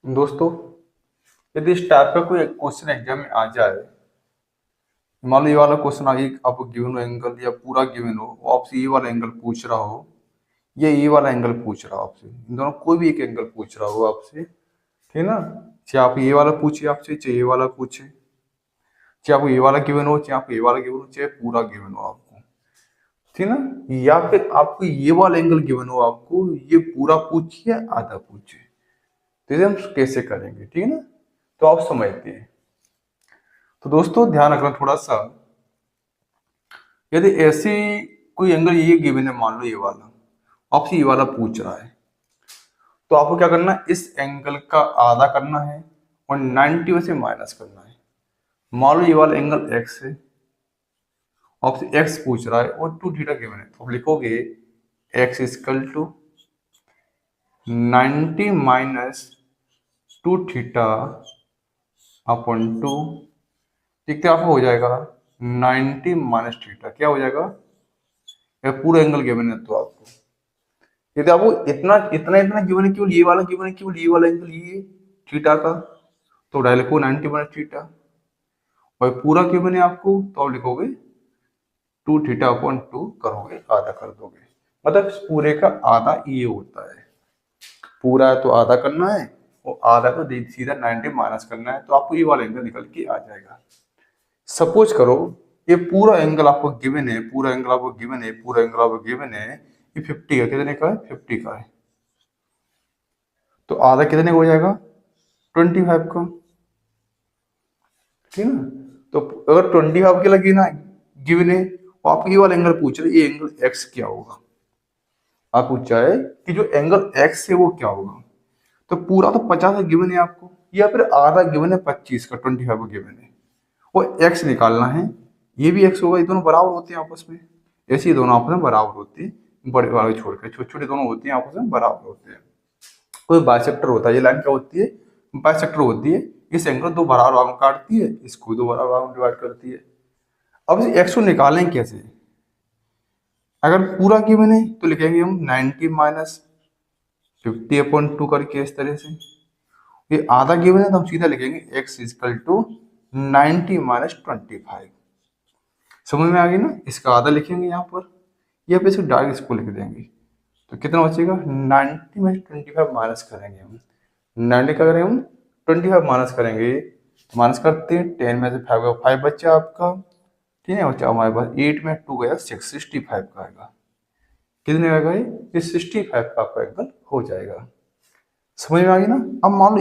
दोस्तों, यदि इस टाइप का कोई क्वेश्चन एग्जाम में आ जाए, मान लो ये वाला क्वेश्चन आगे आपको गिवन हो एंगल या पूरा गिवन हो, वो आपसे ये वाला एंगल पूछ रहा हो या ये वाला एंगल पूछ रहा हो आपसे, इन दोनों कोई भी एक एंगल पूछ रहा हो आपसे, ठीक है ना। चाहे आप ये वाला पूछिए आपसे, चाहे ये वाला पूछे, चाहे आपको ये वाला गिवन हो, चाहे आपको ये वाला गिवन हो, चाहे पूरा गिवन हो आपको, ठीक है ना। या फिर आपको ये वाला एंगल गिवन हो, आपको ये पूरा पूछिए या आधा पूछिए, तो इसे हम कैसे करेंगे, ठीक है ना। तो आप समझते हैं। तो दोस्तों ध्यान रखना थोड़ा सा, यदि ऐसे कोई एंगल ये गिवन है, मान लो ये वाला आपसे ये वाला पूछ रहा है, तो आपको क्या करना है, इस एंगल का आधा करना है और 90 में से माइनस करना है। मान लो ये वाला एंगल एक्स है, आपसे एक्स पूछ रहा है और 2 थीटा गिवन है, तो आप लिखोगे x equal to 90 minus 2 theta upon 2। देखते आपको हो जाएगा 90 माइनस थीटा, क्या हो जाएगा, ये पूरा एंगल गिवन है। तो आपको यदि आपको इतना इतना इतना गिवन है, केवल ये वाला गिवन है, केवल ये वाला एंगल ये थीटा का, तो डायरेक्ट लिखो 90 माइनस थीटा। और पूरा गिवन है आपको, तो आप लिखोगे 2 थीटा अपॉन 2 करोगे, आधा कर दोगे। मतलब इस पूरे का आधा ये होता है। पूरा है तो आधा करना है और आधा तो सीधा 90 माइनस करना है, तो आपको ये वाला एंगल निकल के आ जाएगा। सपोज करो ये पूरा एंगल आपको गिवन है, पूरा एंगल आपको गिवन है, पूरा एंगल आपको गिवन है, ये 50 का, कितने का है, 50 का है। तो आधा कितने का हो जाएगा, 25 का, ठीक है ना। तो अगर 25 की लगी ना गिवन है, तो आप ये वाला एंगल पूछ रहे, ये एंगल एक्स क्या होगा। आप पूछा है कि जो एंगल एक्स है वो क्या होगा, तो पूरा तो 50 गिवन है आपको, या फिर आधा गिवन है 25 का, 25 का गिवन है, वो एक्स निकालना है। ये भी एक्स होगा, ये दोनों बराबर होते हैं आपस में, ऐसे ही दोनों आपस में बराबर होते हैं, बड़े वाले छोड़कर छोटे छोटे दोनों होते हैं, आपस में बराबर होते हैं। कोई बाइसेक्टर होता है, ये लाइन क्या होती है, बाइसेक्टर होती है। इस एंगल दो बराबर भाग में काटती है, इसको दो बराबर भाग में डिवाइड करती है। अब इस एक्स को निकालें कैसे, अगर पूरा गिवन है तो लिखेंगे हम 90 माइनस 50 अपॉन 2 करके, इस तरह से। ये आधा गिवन है तो हम सीधा लिखेंगे एक्स इजकल टू 90 माइनस 25। समझ में आ गई ना, इसका आधा लिखेंगे यहाँ पर, या फिर इसको डायरेक्ट इसको लिख देंगे, तो कितना बचेगा 90 में 25 माइनस करेंगे हम। 90 का करेंगे हम 25 माइनस करेंगे, माइनस करते हैं 10 में से 5 5 बच्चा आपका, ठीक है। बच्चा हमारे पास 8 में 2 गया 6, 65 का आएगा। कितने आएगा, ये 65 का आपका एंगल हो जाएगा। समझ में आ गई ना। अब मान लो